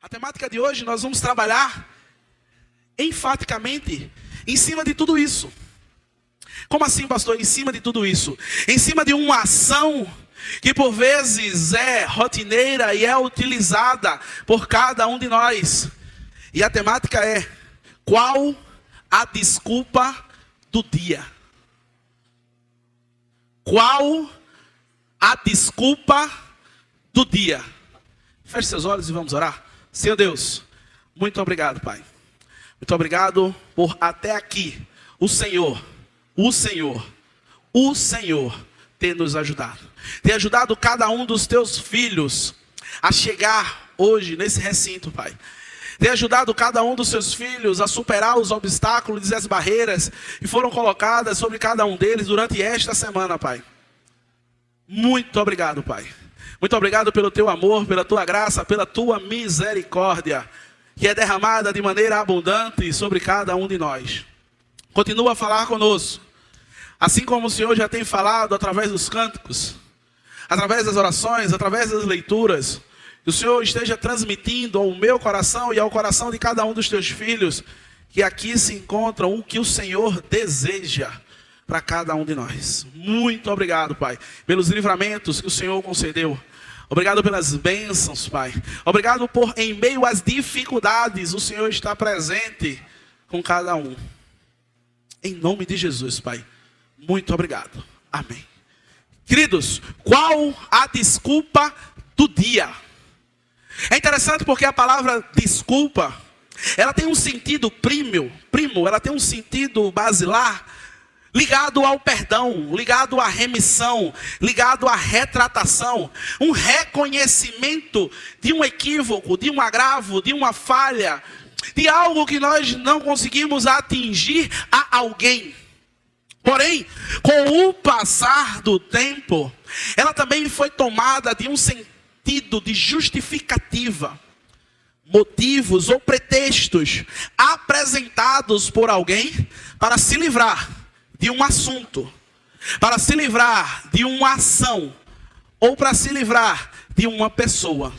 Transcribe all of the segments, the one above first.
A temática de hoje nós vamos trabalhar enfaticamente em cima de tudo isso. Como assim, pastor? Em cima de tudo isso? Em cima de uma ação que por vezes é rotineira e é utilizada por cada um de nós. E a temática é: qual a desculpa do dia? Qual a desculpa do dia? Feche seus olhos e vamos orar. Senhor Deus, muito obrigado, Pai. Muito obrigado por até aqui o Senhor ter nos ajudado. Ter ajudado cada um dos teus filhos a chegar hoje nesse recinto, Pai. Ter ajudado cada um dos seus filhos a superar os obstáculos e as barreiras que foram colocadas sobre cada um deles durante esta semana, Pai. Muito obrigado, Pai. Muito obrigado pelo teu amor, pela tua graça, pela tua misericórdia, que é derramada de maneira abundante sobre cada um de nós. Continua a falar conosco, assim como o Senhor já tem falado através dos cânticos, através das orações, através das leituras. Que o Senhor esteja transmitindo ao meu coração e ao coração de cada um dos teus filhos, que aqui se encontram o que o Senhor deseja para cada um de nós. Muito obrigado, Pai, pelos livramentos que o Senhor concedeu. Obrigado pelas bênçãos, Pai. Obrigado por, em meio às dificuldades, o Senhor está presente com cada um. Em nome de Jesus, Pai. Muito obrigado. Amém. Queridos, qual a desculpa do dia? É interessante porque a palavra desculpa, ela tem um sentido primo, ela tem um sentido basilar, ligado ao perdão, ligado à remissão, ligado à retratação, um reconhecimento de um equívoco, de um agravo, de uma falha, de algo que nós não conseguimos atingir a alguém. Porém, com o passar do tempo, ela também foi tomada de um sentido de justificativa, motivos ou pretextos apresentados por alguém para se livrar de um assunto, para se livrar de uma ação, ou para se livrar de uma pessoa.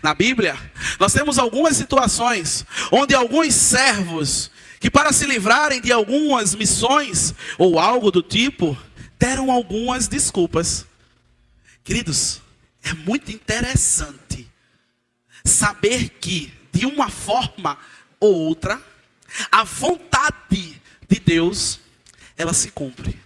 Na Bíblia, nós temos algumas situações onde alguns servos, que para se livrarem de algumas missões, ou algo do tipo, deram algumas desculpas. Queridos, é muito interessante saber que, de uma forma ou outra, a vontade de Deus, ela se cumpre.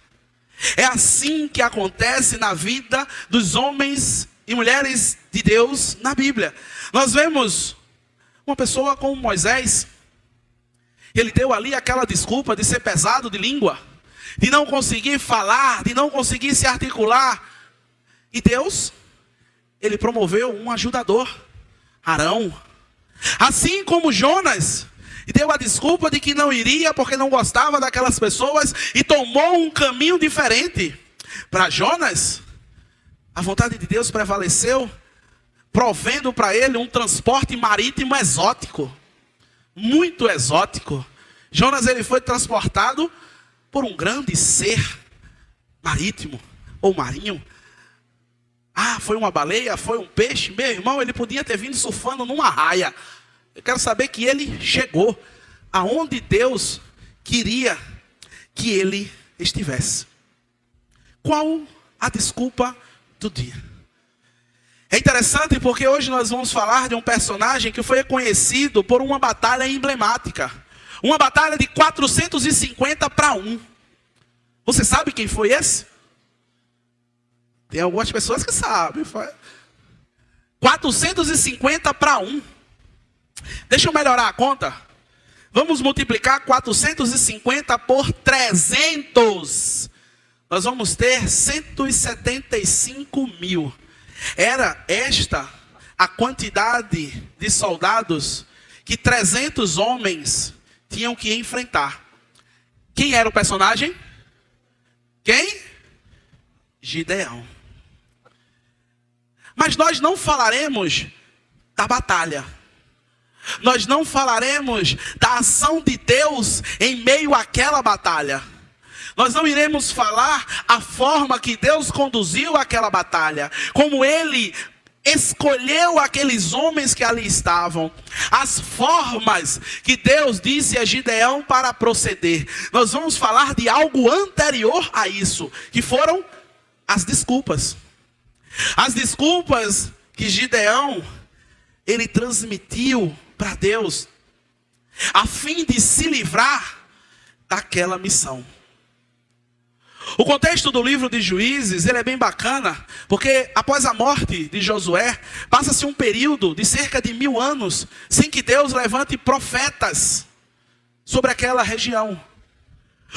É assim que acontece na vida dos homens e mulheres de Deus na Bíblia. Nós vemos uma pessoa como Moisés. Ele deu ali aquela desculpa de ser pesado de língua, de não conseguir falar, de não conseguir se articular. E Deus, ele promoveu um ajudador, Arão. Assim como Jonas, e deu a desculpa de que não iria porque não gostava daquelas pessoas e tomou um caminho diferente. Para Jonas, a vontade de Deus prevaleceu, provendo para ele um transporte marítimo exótico, muito exótico. Jonas, ele foi transportado por um grande ser marítimo ou marinho. Ah, foi uma baleia, foi um peixe. Meu irmão, ele podia ter vindo surfando numa raia. Eu quero saber que ele chegou aonde Deus queria que ele estivesse. Qual a desculpa do dia? É interessante porque hoje nós vamos falar de um personagem que foi conhecido por uma batalha emblemática. Uma batalha de 450 para 1. Você sabe quem foi esse? Tem algumas pessoas que sabem. 450 para 1. Deixa eu melhorar a conta. Vamos multiplicar 450 por 300. Nós vamos ter 175 mil. Era esta a quantidade de soldados que 300 homens tinham que enfrentar. Quem era o personagem? Quem? Gideão. Mas nós não falaremos da batalha. Nós não falaremos da ação de Deus em meio àquela batalha. Nós não iremos falar a forma que Deus conduziu aquela batalha, como Ele escolheu aqueles homens que ali estavam, as formas que Deus disse a Gideão para proceder. Nós vamos falar de algo anterior a isso, que foram as desculpas. As desculpas que Gideão, ele transmitiu para Deus, a fim de se livrar daquela missão. O contexto do livro de Juízes, ele é bem bacana, porque após a morte de Josué, passa-se um período de cerca de 1000 anos, sem que Deus levante profetas sobre aquela região.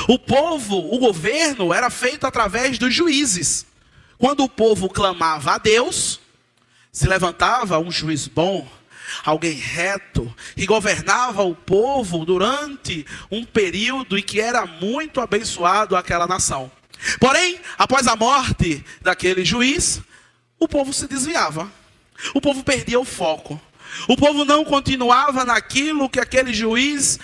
O povo, o governo, era feito através dos juízes. Quando o povo clamava a Deus, se levantava um juiz bom, alguém reto, que governava o povo durante um período e que era muito abençoado aquela nação. Porém, após a morte daquele juiz, o povo se desviava. O povo perdia o foco. O povo não continuava naquilo que aquele juiz,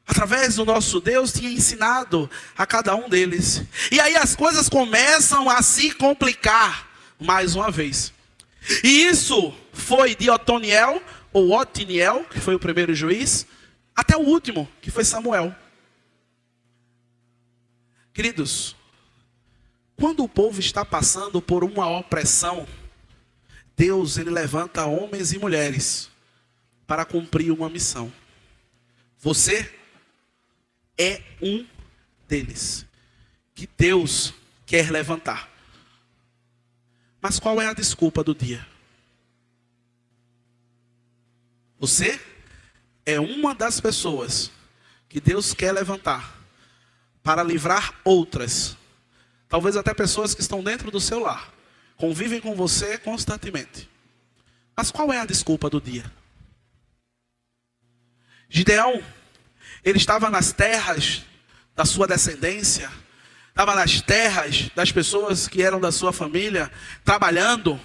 através do nosso Deus, tinha ensinado a cada um deles. E aí as coisas começam a se complicar mais uma vez. E isso foi de Otoniel, ou Otiniel, que foi o primeiro juiz, até o último, que foi Samuel. Queridos, quando o povo está passando por uma opressão, Deus, ele levanta homens e mulheres para cumprir uma missão. Você é um deles, que Deus quer levantar. Mas qual é a desculpa do dia? Você é uma das pessoas que Deus quer levantar para livrar outras. Talvez até pessoas que estão dentro do seu lar, convivem com você constantemente. Mas qual é a desculpa do dia? Gideão, ele estava nas terras da sua descendência, estava nas terras das pessoas que eram da sua família, trabalhando,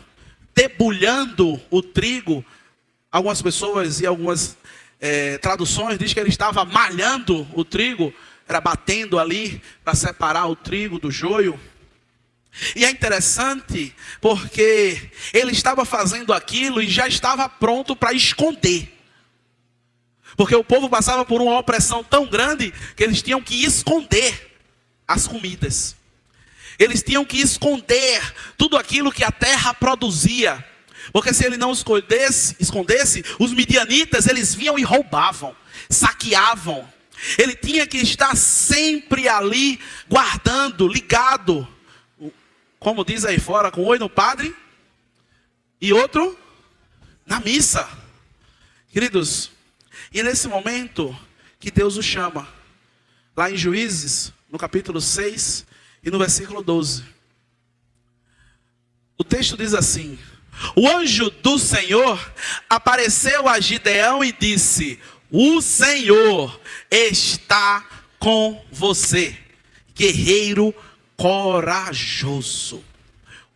debulhando o trigo. Algumas pessoas e algumas traduções dizem que ele estava malhando o trigo, era batendo ali para separar o trigo do joio. E é interessante porque ele estava fazendo aquilo e já estava pronto para esconder. Porque o povo passava por uma opressão tão grande que eles tinham que esconder as comidas. Eles tinham que esconder tudo aquilo que a terra produzia. Porque se ele não escondesse, os midianitas, eles vinham e roubavam, saqueavam. Ele tinha que estar sempre ali, guardando, ligado. Como diz aí fora, com um olho no padre e outro na missa. Queridos, e é nesse momento que Deus o chama. Lá em Juízes, no capítulo 6 e no versículo 12. O texto diz assim: o anjo do Senhor apareceu a Gideão e disse: o Senhor está com você, guerreiro corajoso.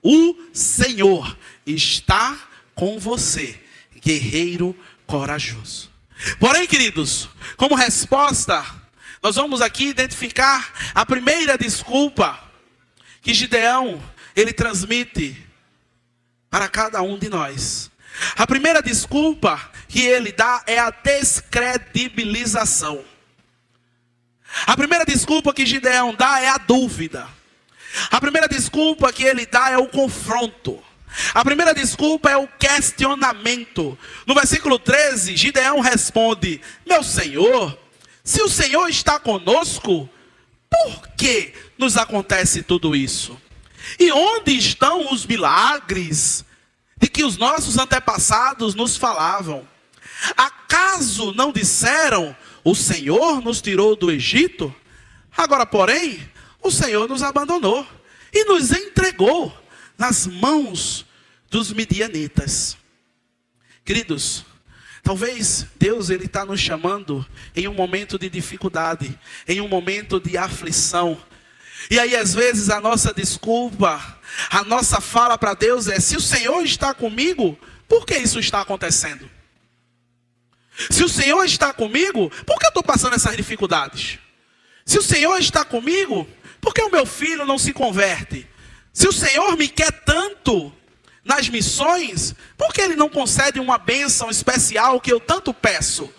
O Senhor está com você, guerreiro corajoso. Porém, queridos, como resposta, nós vamos aqui identificar a primeira desculpa que Gideão, ele transmite para cada um de nós. A primeira desculpa que ele dá é a descredibilização. A primeira desculpa que Gideão dá é a dúvida. A primeira desculpa que ele dá é o confronto. A primeira desculpa é o questionamento. No versículo 13, Gideão responde: meu Senhor, se o Senhor está conosco, por que nos acontece tudo isso? E onde estão os milagres de que os nossos antepassados nos falavam? Acaso não disseram, o Senhor nos tirou do Egito? Agora, porém, o Senhor nos abandonou e nos entregou nas mãos dos midianitas. Queridos, talvez Deus está nos chamando em um momento de dificuldade, em um momento de aflição. E aí às vezes a nossa desculpa, a nossa fala para Deus é: se o Senhor está comigo, por que isso está acontecendo? Se o Senhor está comigo, por que eu estou passando essas dificuldades? Se o Senhor está comigo, por que o meu filho não se converte? Se o Senhor me quer tanto nas missões, por que Ele não concede uma bênção especial que eu tanto peço?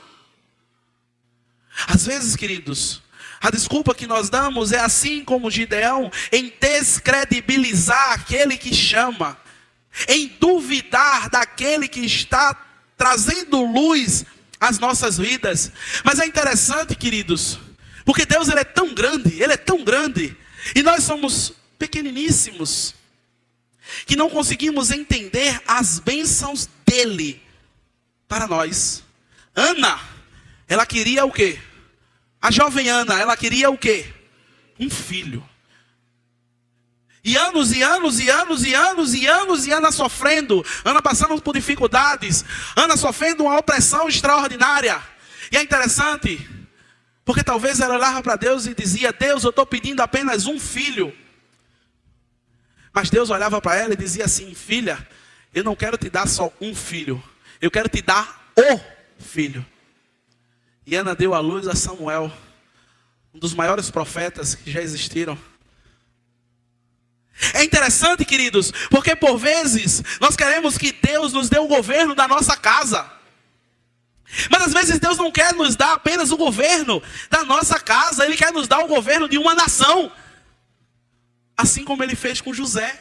Às vezes, queridos, a desculpa que nós damos é assim como Gideão, em descredibilizar aquele que chama, em duvidar daquele que está trazendo luz às nossas vidas. Mas é interessante, queridos, porque Deus Ele é tão grande, e nós somos pequeniníssimos, que não conseguimos entender as bênçãos dEle para nós. Ana, ela queria o quê? A jovem Ana, ela queria o quê? Um filho. E anos, Ana sofrendo, Ana passando por dificuldades, Ana sofrendo uma opressão extraordinária. E é interessante, porque talvez ela olhava para Deus e dizia: Deus, eu estou pedindo apenas um filho. Mas Deus olhava para ela e dizia assim: filha, eu não quero te dar só um filho, eu quero te dar o filho. E Ana deu à luz a Samuel, um dos maiores profetas que já existiram. É interessante, queridos, porque por vezes nós queremos que Deus nos dê o governo da nossa casa. Mas às vezes Deus não quer nos dar apenas o governo da nossa casa, Ele quer nos dar o governo de uma nação. Assim como Ele fez com José.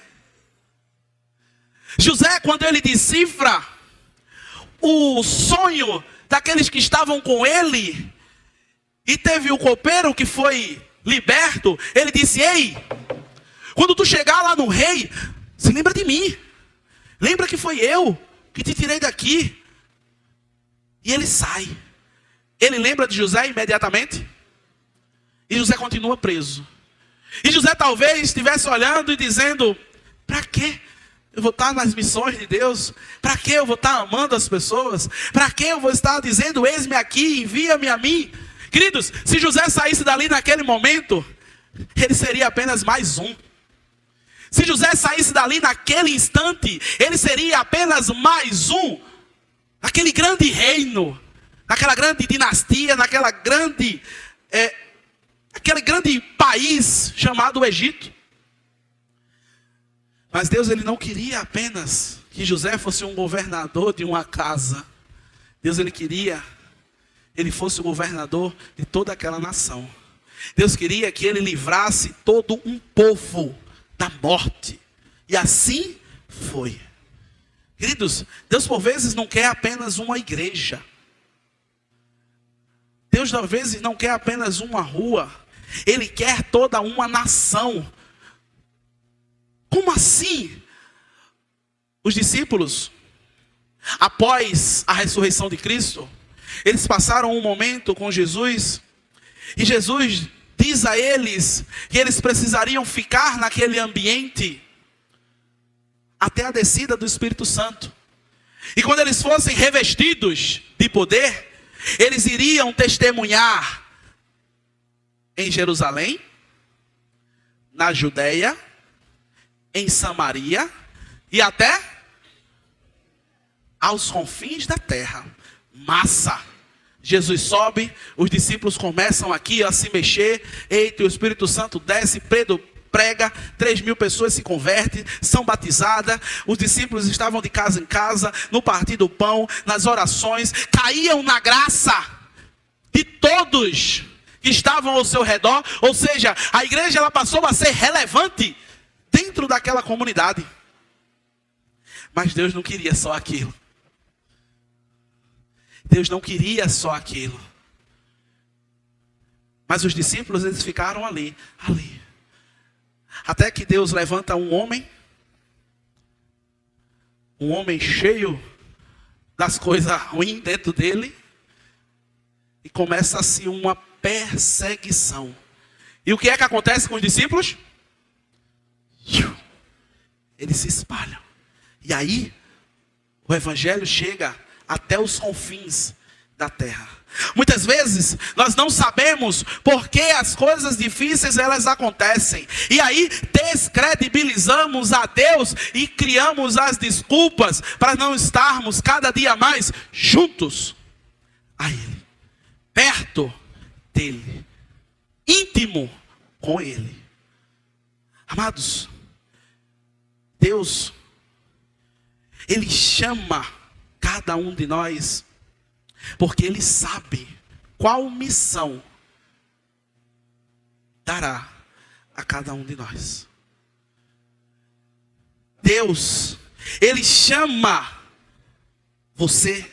José, quando ele decifra o sonho daqueles que estavam com ele, e teve o copeiro que foi liberto, ele disse: ei, quando tu chegar lá no rei, se lembra de mim. Lembra que foi eu que te tirei daqui. E ele sai. Ele lembra de José imediatamente. E José continua preso. E José talvez estivesse olhando e dizendo: para que eu vou estar nas missões de Deus? Para que eu vou estar amando as pessoas? Para que eu vou estar dizendo: eis-me aqui, envia-me a mim? Queridos, se José saísse dali naquele momento, ele seria apenas mais um. Se José saísse dali naquele instante, ele seria apenas mais um. Naquele grande reino, naquela grande dinastia, aquele grande país chamado Egito. Mas Deus, Ele não queria apenas que José fosse um governador de uma casa. Deus, Ele queria que ele fosse o governador de toda aquela nação. Deus queria que ele livrasse todo um povo da morte. E assim foi. Queridos, Deus por vezes não quer apenas uma igreja. Deus por vezes não quer apenas uma rua. Ele quer toda uma nação. Como assim? Os discípulos, após a ressurreição de Cristo, eles passaram um momento com Jesus. E Jesus diz a eles que eles precisariam ficar naquele ambiente até a descida do Espírito Santo. E quando eles fossem revestidos de poder, eles iriam testemunhar em Jerusalém, na Judeia, em Samaria e até aos confins da terra. Massa! Jesus sobe, os discípulos começam aqui a se mexer. Eita, o Espírito Santo desce, Pedro prega, 3.000 pessoas se convertem, são batizadas. Os discípulos estavam de casa em casa, no partir do pão, nas orações, caíam na graça de todos que estavam ao seu redor. Ou seja, a igreja ela passou a ser relevante dentro daquela comunidade. Mas Deus não queria só aquilo. Deus não queria só aquilo. Mas os discípulos, eles ficaram ali. Até que Deus levanta um homem cheio das coisas ruins dentro dele, e começa assim uma perseguição. E o que é que acontece com os discípulos? Eles se espalham. E aí, o evangelho chega até os confins da terra. Muitas vezes, nós não sabemos por que as coisas difíceis elas acontecem. E aí, descredibilizamos a Deus e criamos as desculpas para não estarmos cada dia mais juntos a Ele, perto dEle, íntimo com Ele. Amados, Deus, Ele chama cada um de nós, porque Ele sabe qual missão dará a cada um de nós. Deus, Ele chama você,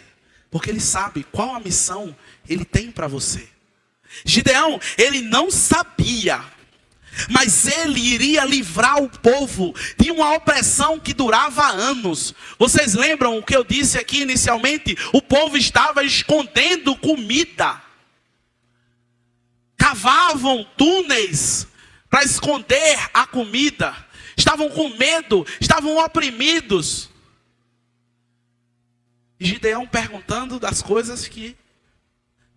porque Ele sabe qual a missão Ele tem para você. Gideão, ele não sabia, mas ele iria livrar o povo de uma opressão que durava anos. Vocês lembram o que eu disse aqui inicialmente? O povo estava escondendo comida. Cavavam túneis para esconder a comida. Estavam com medo, estavam oprimidos. E Gideão perguntando das coisas que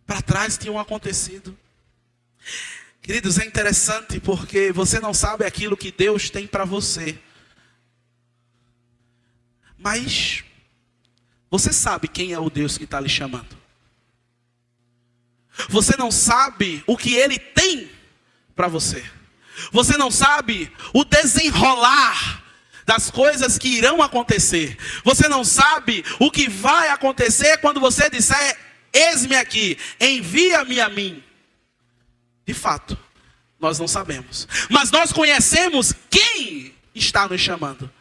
para trás tinham acontecido. Queridos, é interessante porque você não sabe aquilo que Deus tem para você. Mas você sabe quem é o Deus que está lhe chamando. Você não sabe o que Ele tem para você. Você não sabe o desenrolar das coisas que irão acontecer. Você não sabe o que vai acontecer quando você disser: eis-me aqui, envia-me a mim. De fato, nós não sabemos. Mas nós conhecemos quem está nos chamando.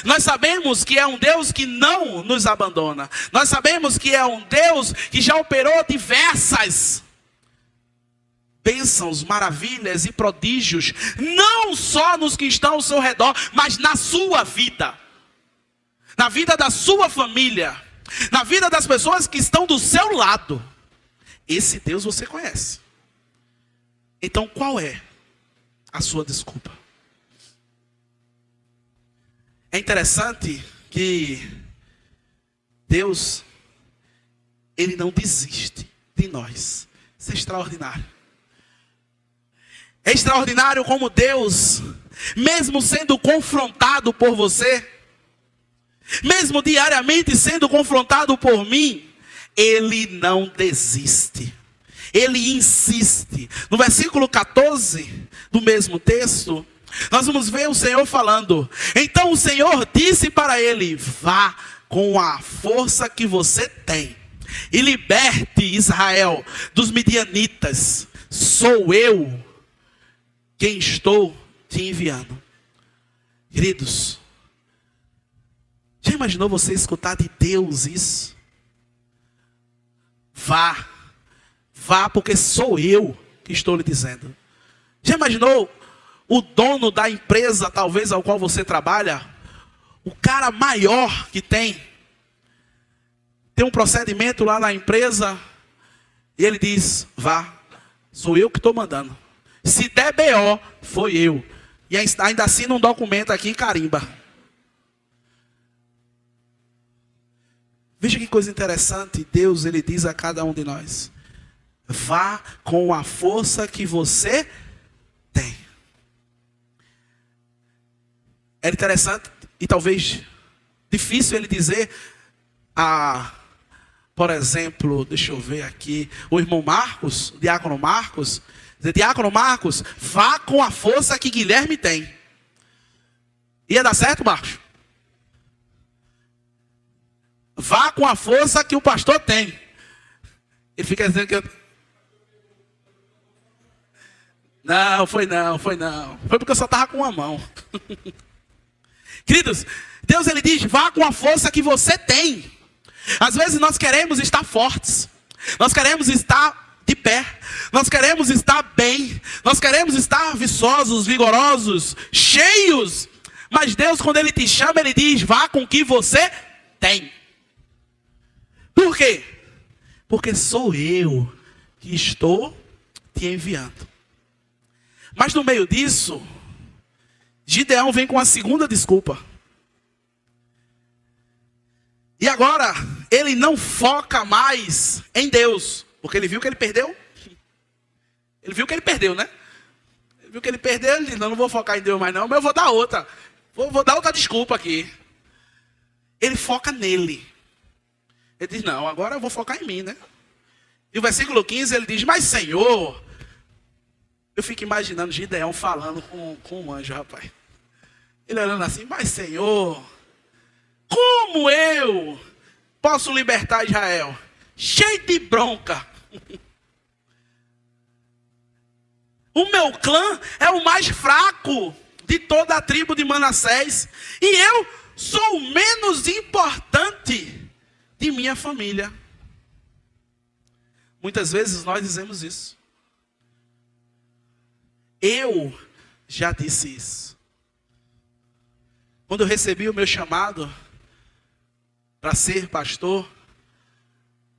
Nós sabemos que é um Deus que não nos abandona. Nós sabemos que é um Deus que já operou diversas bênçãos, maravilhas e prodígios. Não só nos que estão ao seu redor, mas na sua vida. Na vida da sua família. Na vida das pessoas que estão do seu lado. Esse Deus você conhece. Então qual é a sua desculpa? É interessante que Deus, Ele não desiste de nós. Isso é extraordinário. É extraordinário como Deus, mesmo sendo confrontado por você, mesmo diariamente sendo confrontado por mim, Ele não desiste. Ele insiste. No versículo 14 do mesmo texto, nós vamos ver o Senhor falando: então o Senhor disse para ele: vá com a força que você tem e liberte Israel dos midianitas. Sou eu quem estou te enviando. Queridos, já imaginou você escutar de Deus isso? Vá porque sou eu que estou lhe dizendo. Já imaginou o dono da empresa, talvez ao qual você trabalha, o cara maior que tem um procedimento lá na empresa, e ele diz: vá, sou eu que estou mandando. Se der BO, foi eu. E ainda assina um documento aqui e carimba. Veja que coisa interessante. Deus, Ele diz a cada um de nós: vá com a força que você tem. É interessante e talvez difícil Ele dizer por exemplo, deixa eu ver aqui, o irmão Marcos, o diácono Marcos, dizer: diácono Marcos, vá com a força que Guilherme tem. Ia dar certo, Marcos? Vá com a força que o pastor tem. Ele fica dizendo que Não, foi não. Foi porque eu só estava com uma mão. Queridos, Deus, Ele diz: vá com a força que você tem. Às vezes nós queremos estar fortes. Nós queremos estar de pé. Nós queremos estar bem. Nós queremos estar viçosos, vigorosos, cheios. Mas Deus, quando Ele te chama, Ele diz: vá com o que você tem. Por quê? Porque sou eu que estou te enviando. Mas no meio disso, Gideão vem com a segunda desculpa. E agora, ele não foca mais em Deus. Porque ele viu que ele perdeu. Ele viu que ele perdeu, né? Ele viu que ele perdeu, ele disse: não vou focar em Deus mais não, mas eu vou dar outra. Vou dar outra desculpa aqui. Ele foca nele. Ele diz: não, agora eu vou focar em mim, né? E o versículo 15 ele diz: mas Senhor... Eu fico imaginando Gideão falando com um anjo, rapaz. Ele olhando assim: mas Senhor, como eu posso libertar Israel? Cheio de bronca. O meu clã é o mais fraco de toda a tribo de Manassés. E eu sou o menos importante de minha família. Muitas vezes nós dizemos isso. Eu já disse isso. Quando eu recebi o meu chamado para ser pastor,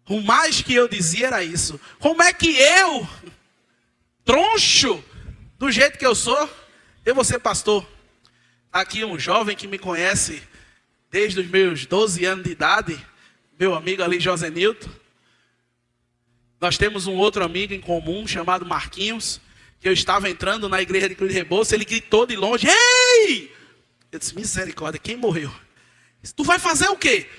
o mais que eu dizia era isso: como é que eu, troncho, do jeito que eu sou, eu vou ser pastor? Aqui um jovem que me conhece desde os meus 12 anos de idade, meu amigo ali, José Nilton. Nós temos um outro amigo em comum chamado Marquinhos, que eu estava entrando na igreja de Cruz de Rebouças, ele gritou de longe: ei! Eu disse: misericórdia, quem morreu? Ele disse: tu vai fazer o quê?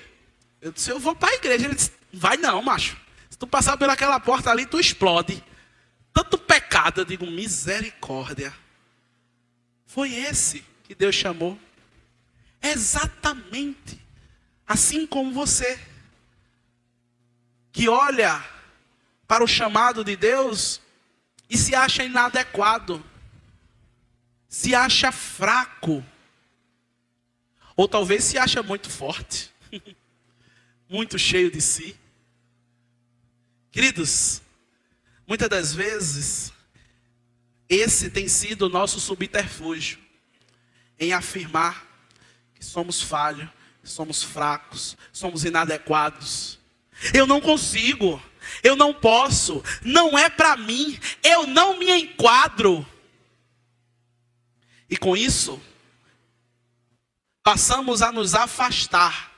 Eu disse: eu vou para a igreja. Ele disse: vai não, macho. Se tu passar pelaquela porta ali, tu explode. Tanto pecado. Eu digo: misericórdia. Foi esse que Deus chamou. Exatamente assim como você, que olha para o chamado de Deus e se acha inadequado, se acha fraco, ou talvez se acha muito forte, muito cheio de si. Queridos, muitas das vezes, esse tem sido o nosso subterfúgio, em afirmar que somos falhos, somos fracos, somos inadequados. Eu não consigo. Eu não posso, não é para mim, eu não me enquadro. E com isso, passamos a nos afastar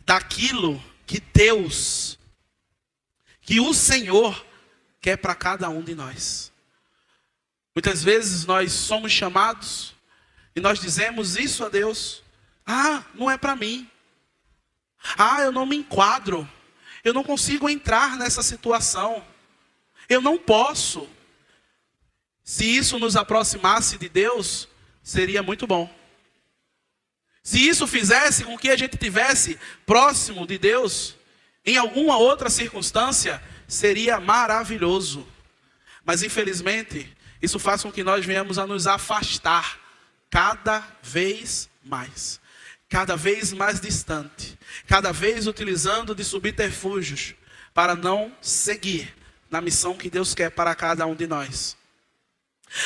daquilo que Deus, que o Senhor quer para cada um de nós. Muitas vezes nós somos chamados e nós dizemos isso a Deus: ah, não é para mim. Ah, eu não me enquadro. Eu não consigo entrar nessa situação. Eu não posso. Se isso nos aproximasse de Deus, seria muito bom. Se isso fizesse com que a gente estivesse próximo de Deus, em alguma outra circunstância, seria maravilhoso. Mas infelizmente, isso faz com que nós venhamos a nos afastar cada vez mais. Cada vez mais distante, cada vez utilizando de subterfúgios para não seguir na missão que Deus quer para cada um de nós.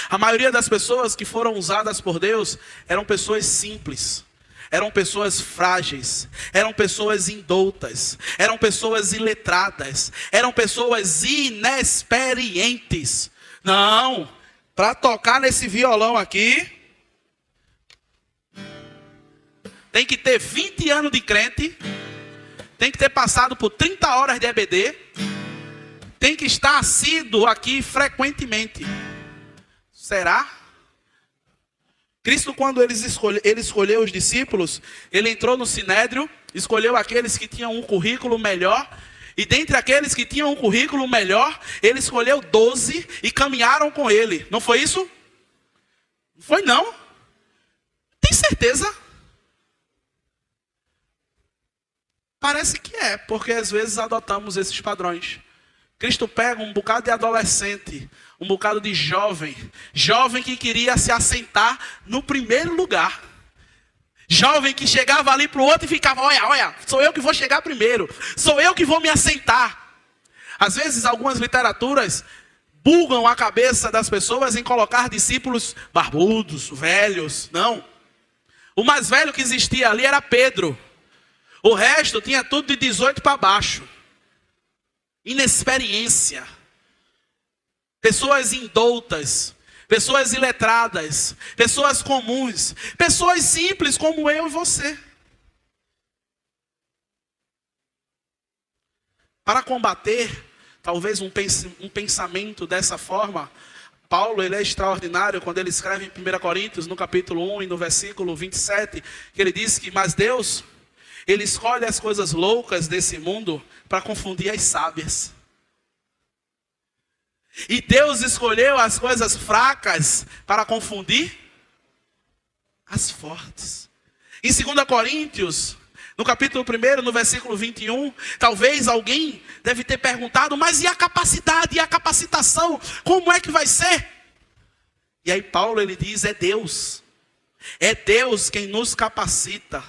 A maioria das pessoas que foram usadas por Deus eram pessoas simples, eram pessoas frágeis, eram pessoas indoutas, eram pessoas iletradas, eram pessoas inexperientes. Não, para tocar nesse violão aqui, tem que ter 20 anos de crente, tem que ter passado por 30 horas de EBD, tem que estar assíduo aqui frequentemente. Será? Cristo, quando ele escolheu os discípulos, ele entrou no Sinédrio, escolheu aqueles que tinham um currículo melhor, e dentre aqueles que tinham um currículo melhor, ele escolheu 12 e caminharam com ele. Não foi isso? Não foi não? Tem certeza? Parece que é, porque às vezes adotamos esses padrões. Cristo pega um bocado de adolescente, um bocado de jovem que queria se assentar no primeiro lugar. Jovem que chegava ali para o outro e ficava: olha, sou eu que vou chegar primeiro, sou eu que vou me assentar. Às vezes algumas literaturas bugam a cabeça das pessoas em colocar discípulos barbudos, velhos. Não. O mais velho que existia ali era Pedro. O resto tinha tudo de 18 para baixo. Inexperiência. Pessoas indoutas. Pessoas iletradas. Pessoas comuns. Pessoas simples como eu e você. Para combater, talvez um pensamento dessa forma, Paulo ele é extraordinário quando ele escreve em 1 Coríntios, no capítulo 1 e no versículo 27, que ele diz que, mas Deus, ele escolhe as coisas loucas desse mundo para confundir as sábias. E Deus escolheu as coisas fracas para confundir as fortes. Em 2 Coríntios, no capítulo 1, no versículo 21, talvez alguém deve ter perguntado, mas e a capacidade, e a capacitação? Como é que vai ser? E aí Paulo ele diz, é Deus. É Deus quem nos capacita.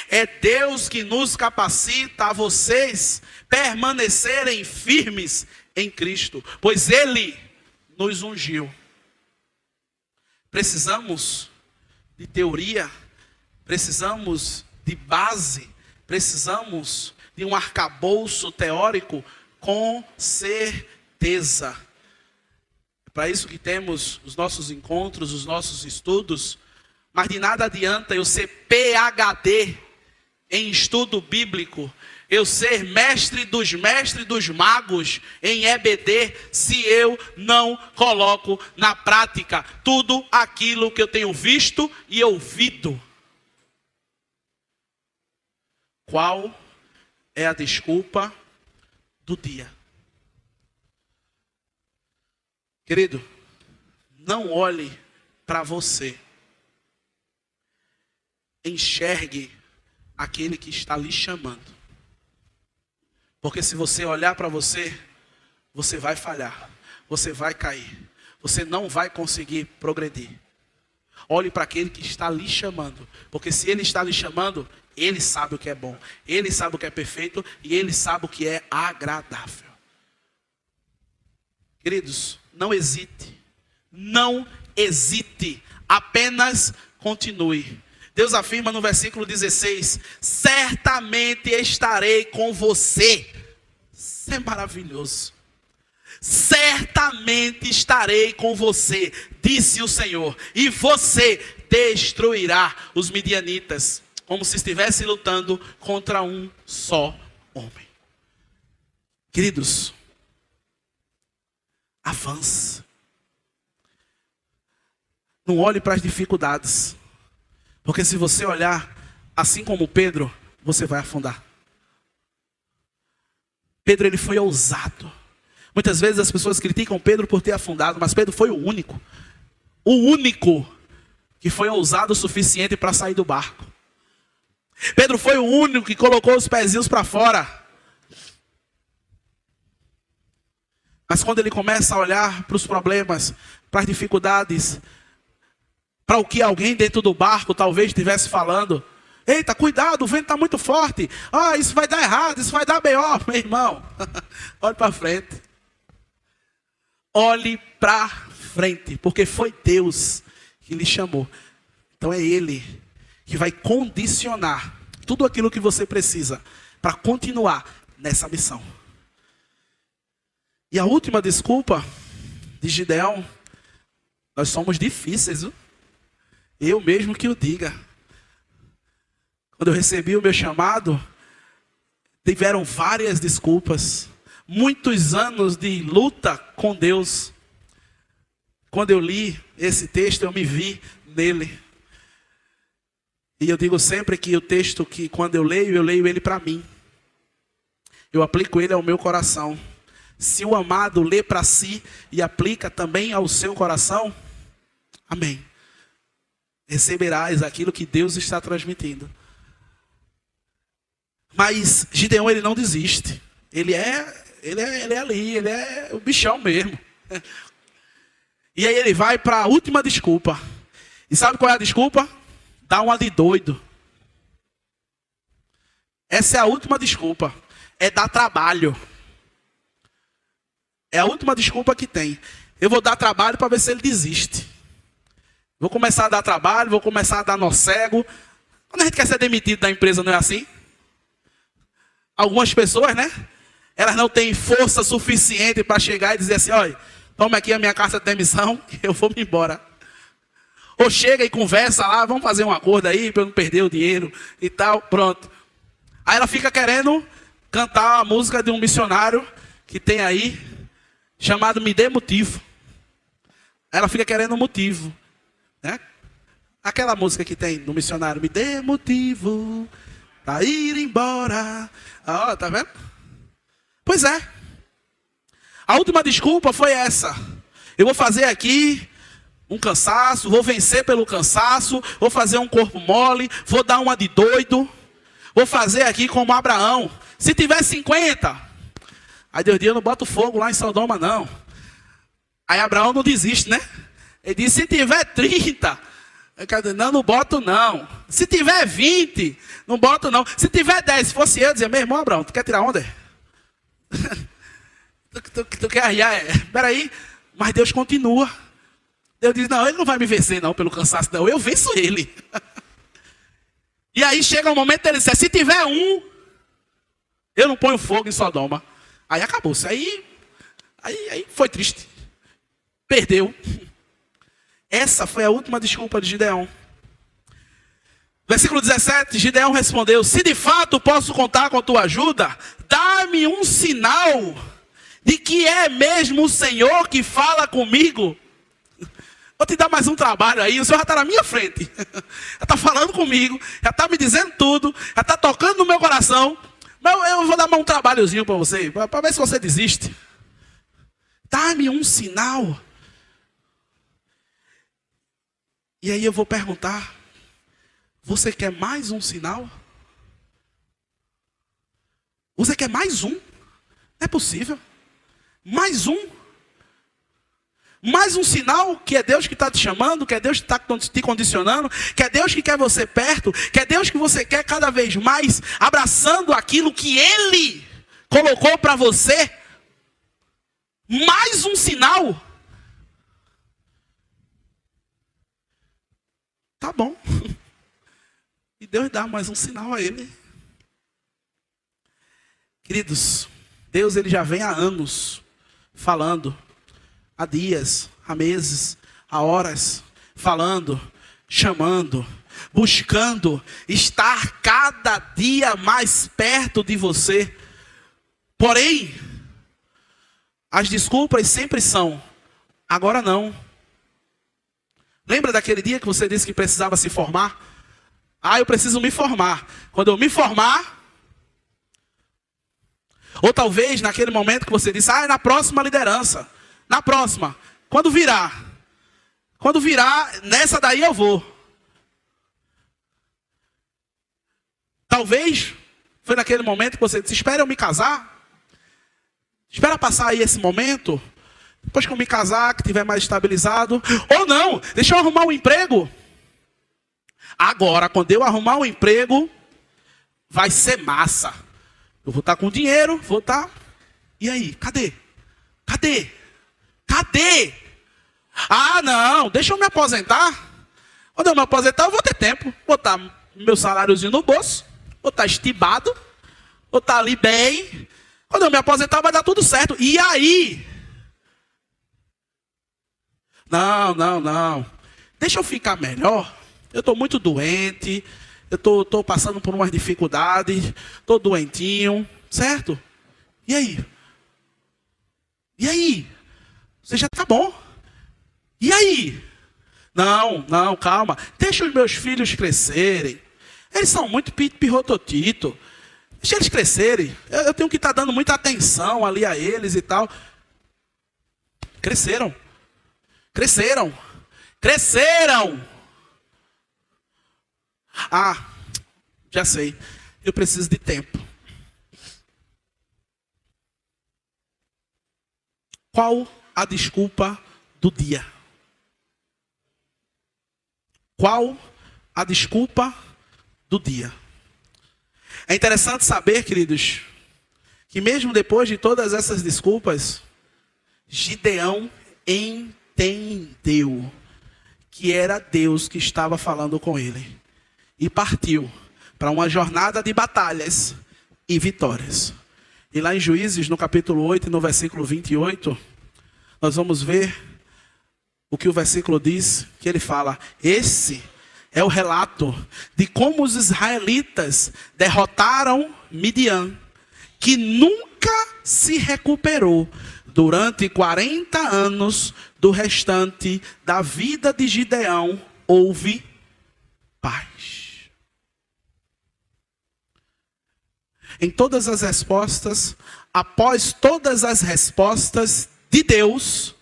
É Deus que nos capacita a vocês permanecerem firmes em Cristo. Pois Ele nos ungiu. Precisamos de teoria. Precisamos de base. Precisamos de um arcabouço teórico? Com certeza. É para isso que temos os nossos encontros, os nossos estudos. Mas de nada adianta eu ser PhD em estudo bíblico, eu ser mestre dos magos em EBD, se eu não coloco na prática tudo aquilo que eu tenho visto e ouvido. Qual é a desculpa do dia? Querido, não olhe para você. Enxergue aquele que está lhe chamando. Porque se você olhar para você, você vai falhar. Você vai cair. Você não vai conseguir progredir. Olhe para aquele que está lhe chamando. Porque se ele está lhe chamando, ele sabe o que é bom. Ele sabe o que é perfeito. E ele sabe o que é agradável. Queridos, não hesite. Não hesite. Apenas continue. Deus afirma no versículo 16, certamente estarei com você. Isso é maravilhoso. Certamente estarei com você, disse o Senhor, e você destruirá os midianitas, como se estivesse lutando contra um só homem. Queridos, avance. Não olhe para as dificuldades. Porque se você olhar, assim como Pedro, você vai afundar. Pedro ele foi ousado. Muitas vezes as pessoas criticam Pedro por ter afundado, mas Pedro foi o único que foi ousado o suficiente para sair do barco. Pedro foi o único que colocou os pezinhos para fora. Mas quando ele começa a olhar para os problemas, para as dificuldades, para o que alguém dentro do barco talvez estivesse falando. Eita, cuidado, o vento está muito forte. Ah, isso vai dar errado, isso vai dar B.O. Meu irmão, olhe para frente. Olhe para frente, porque foi Deus que lhe chamou. Então é Ele que vai condicionar tudo aquilo que você precisa para continuar nessa missão. E a última desculpa de Gideão, nós somos difíceis, viu? Eu mesmo que o diga. Quando eu recebi o meu chamado, tiveram várias desculpas. Muitos anos de luta com Deus. Quando eu li esse texto, eu me vi nele. E eu digo sempre que o texto que quando eu leio ele para mim. Eu aplico ele ao meu coração. Se o amado lê para si e aplica também ao seu coração, amém. Receberás aquilo que Deus está transmitindo. Mas Gideão ele não desiste. Ele é ali, ele é o bichão mesmo. E aí ele vai para a última desculpa. E sabe qual é a desculpa? Dá uma de doido. Essa é a última desculpa. É dar trabalho. É a última desculpa que tem. Eu vou dar trabalho para ver se ele desiste. Vou começar a dar trabalho, vou começar a dar nó cego. Quando a gente quer ser demitido da empresa, não é assim? Algumas pessoas, né? Elas não têm força suficiente para chegar e dizer assim, olha, toma aqui a minha carta de demissão, que eu vou me embora. Ou chega e conversa lá, vamos fazer um acordo aí para eu não perder o dinheiro e tal, pronto. Aí ela fica querendo cantar a música de um missionário que tem aí, chamado Me Dê Motivo. Ela fica querendo um motivo, né? Aquela música que tem do missionário, me dê motivo para ir embora. Ó, tá vendo? Pois é. A última desculpa foi essa. Eu vou fazer aqui um cansaço, vou vencer pelo cansaço, vou fazer um corpo mole, vou dar uma de doido, vou fazer aqui como Abraão. Se tiver 50, aí Deus diz, eu não boto fogo lá em Sodoma não. Aí Abraão não desiste, né? Ele diz, se tiver 30, não boto não. Se tiver 20, não boto não. Se tiver 10, se fosse eu, dizia, meu irmão Abraão, tu quer tirar onda? tu quer arriar? Peraí, mas Deus continua. Deus diz, não, ele não vai me vencer não, pelo cansaço não, eu venço ele. E aí chega um momento dele dizer, se tiver um, eu não ponho fogo em Sodoma. Aí acabou-se, aí foi triste. Perdeu. Essa foi a última desculpa de Gideão. Versículo 17, Gideão respondeu, se de fato posso contar com a tua ajuda, dá-me um sinal de que é mesmo o Senhor que fala comigo. Vou te dar mais um trabalho aí, o Senhor já está na minha frente. Já está falando comigo, já está me dizendo tudo, já está tocando no meu coração. Mas eu vou dar mais um trabalhozinho para você, para ver se você desiste. Dá-me um sinal. E aí eu vou perguntar, você quer mais um sinal? Você quer mais um? Não é possível. Mais um? Mais um sinal que é Deus que está te chamando, que é Deus que está te condicionando, que é Deus que quer você perto, que é Deus que você quer cada vez mais, abraçando aquilo que Ele colocou para você. Mais um sinal? Tá bom. E Deus dá mais um sinal a ele. Queridos, Deus ele já vem há anos falando, há dias, há meses, há horas, falando, chamando, buscando estar cada dia mais perto de você. Porém, as desculpas sempre são, agora não. Lembra daquele dia que você disse que precisava se formar? Ah, eu preciso me formar. Quando eu me formar... Ou talvez naquele momento que você disse, ah, é na próxima liderança. Na próxima. Quando virar. Quando virar, nessa daí eu vou. Talvez foi naquele momento que você disse, espera eu me casar. Espera passar aí esse momento. Depois que eu me casar, que estiver mais estabilizado. Ou não, deixa eu arrumar um emprego. Agora, quando eu arrumar um emprego, vai ser massa. Eu vou estar com dinheiro, vou estar... E aí, cadê? Cadê? Cadê? Ah, não, deixa eu me aposentar. Quando eu me aposentar, eu vou ter tempo. Vou botar meu saláriozinho no bolso, vou estar estibado, vou estar ali bem. Quando eu me aposentar, vai dar tudo certo. E aí? Não. Deixa eu ficar melhor. Eu estou muito doente. Eu estou passando por umas dificuldades. Estou doentinho. Certo? E aí? E aí? Você já está bom. E aí? Não, calma. Deixa os meus filhos crescerem. Eles são muito pirrototito. Deixa eles crescerem. Eu tenho que estar dando muita atenção ali a eles e tal. Cresceram. Ah, já sei. Eu preciso de tempo. Qual a desculpa do dia? Qual a desculpa do dia? É interessante saber, queridos, que mesmo depois de todas essas desculpas, Gideão entendeu que era Deus que estava falando com ele e partiu para uma jornada de batalhas e vitórias. E lá em Juízes, no capítulo 8, no versículo 28, nós vamos ver o que o versículo diz, que ele fala: esse é o relato de como os israelitas derrotaram Midian, que nunca se recuperou durante 40 anos do restante da vida de Gideão. Houve paz. Em todas as respostas, após todas as respostas de Deus,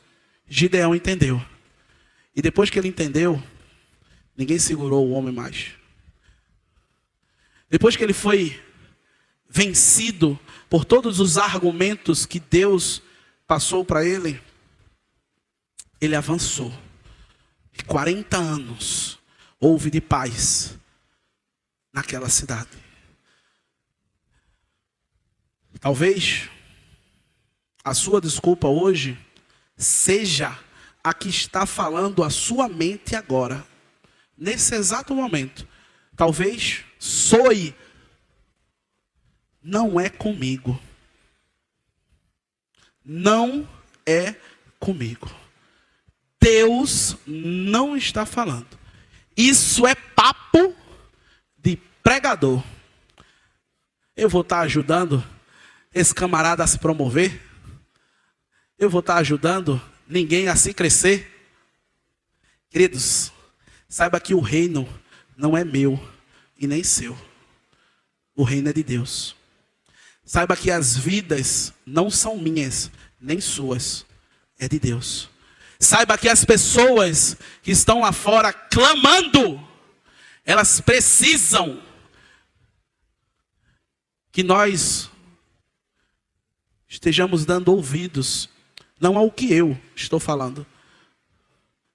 Gideão entendeu. E depois que ele entendeu, ninguém segurou o homem mais. Depois que ele foi vencido por todos os argumentos que Deus passou para ele, ele avançou. E 40 anos houve de paz naquela cidade. Talvez a sua desculpa hoje seja a que está falando a sua mente agora, nesse exato momento. Talvez soe: não é comigo. Não é comigo. Deus não está falando. Isso é papo de pregador. Eu vou estar ajudando esse camarada a se promover? Eu vou estar ajudando ninguém a se crescer? Queridos, saiba que o reino não é meu e nem seu. O reino é de Deus. Saiba que as vidas não são minhas, nem suas. É de Deus. Saiba que as pessoas que estão lá fora clamando, elas precisam que nós estejamos dando ouvidos, não ao que eu estou falando,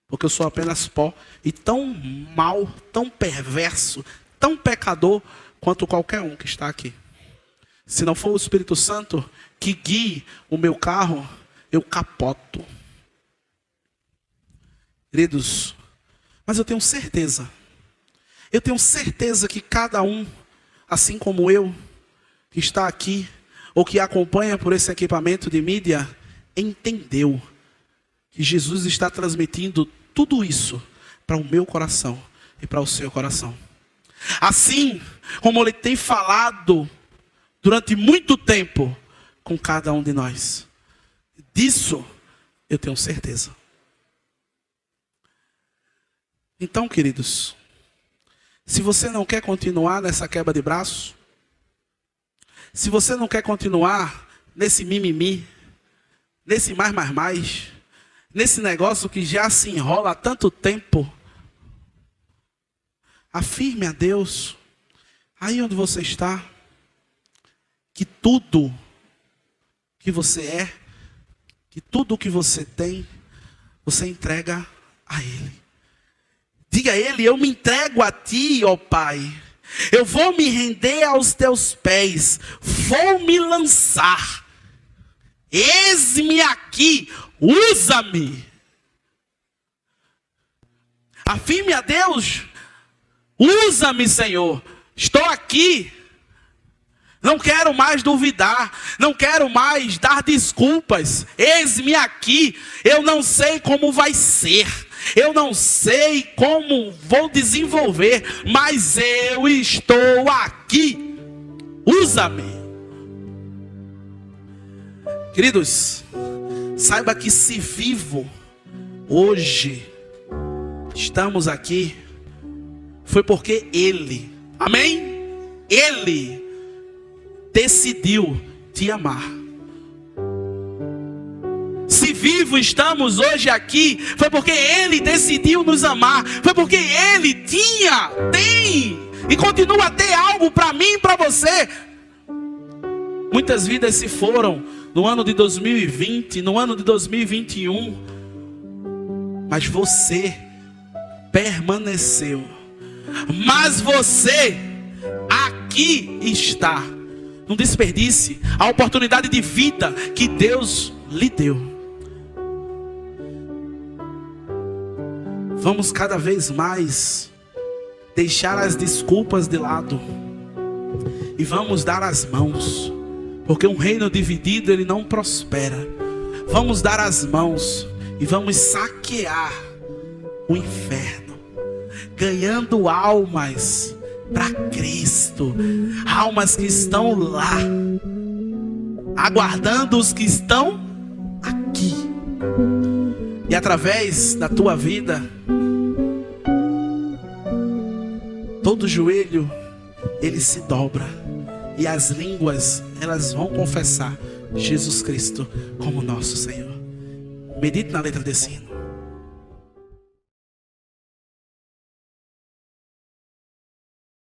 porque eu sou apenas pó e tão mal, tão perverso, tão pecador quanto qualquer um que está aqui. Se não for o Espírito Santo que guie o meu carro, eu capoto. Queridos, mas eu tenho certeza que cada um, assim como eu, que está aqui, ou que acompanha por esse equipamento de mídia, entendeu que Jesus está transmitindo tudo isso para o meu coração e para o seu coração. Assim como Ele tem falado durante muito tempo com cada um de nós. Disso eu tenho certeza. Então, queridos, se você não quer continuar nessa quebra de braço, se você não quer continuar nesse mimimi, nesse mais, nesse negócio que já se enrola há tanto tempo, afirme a Deus, aí onde você está, que tudo que você é, que tudo que você tem, você entrega a Ele. Diga a Ele: eu me entrego a Ti, ó Pai. Eu vou me render aos Teus pés. Vou me lançar. Eis-me aqui. Usa-me. Afirme a Deus: usa-me, Senhor. Estou aqui. Não quero mais duvidar. Não quero mais dar desculpas. Eis-me aqui. Eu não sei como vai ser. Eu não sei como vou desenvolver. Mas eu estou aqui. Usa-me. Queridos, saiba que se vivo hoje estamos aqui, foi porque Ele, amém? Ele decidiu te amar. Se vivo estamos hoje aqui, foi porque Ele decidiu nos amar. Foi porque Ele tem e continua a ter algo para mim e para você. Muitas vidas se foram no ano de 2020, no ano de 2021. Mas você permaneceu. Mas você aqui está. Não desperdice a oportunidade de vida que Deus lhe deu. vamos cada vez mais deixar as desculpas de lado e vamos dar as mãos, porque um reino dividido ele não prospera. Vamos dar as mãos e vamos saquear o inferno, ganhando almas para Cristo, almas que estão lá, aguardando os que estão aqui. E através da tua vida, todo joelho ele se dobra e as línguas elas vão confessar Jesus Cristo como nosso Senhor. Medite na letra desse hino.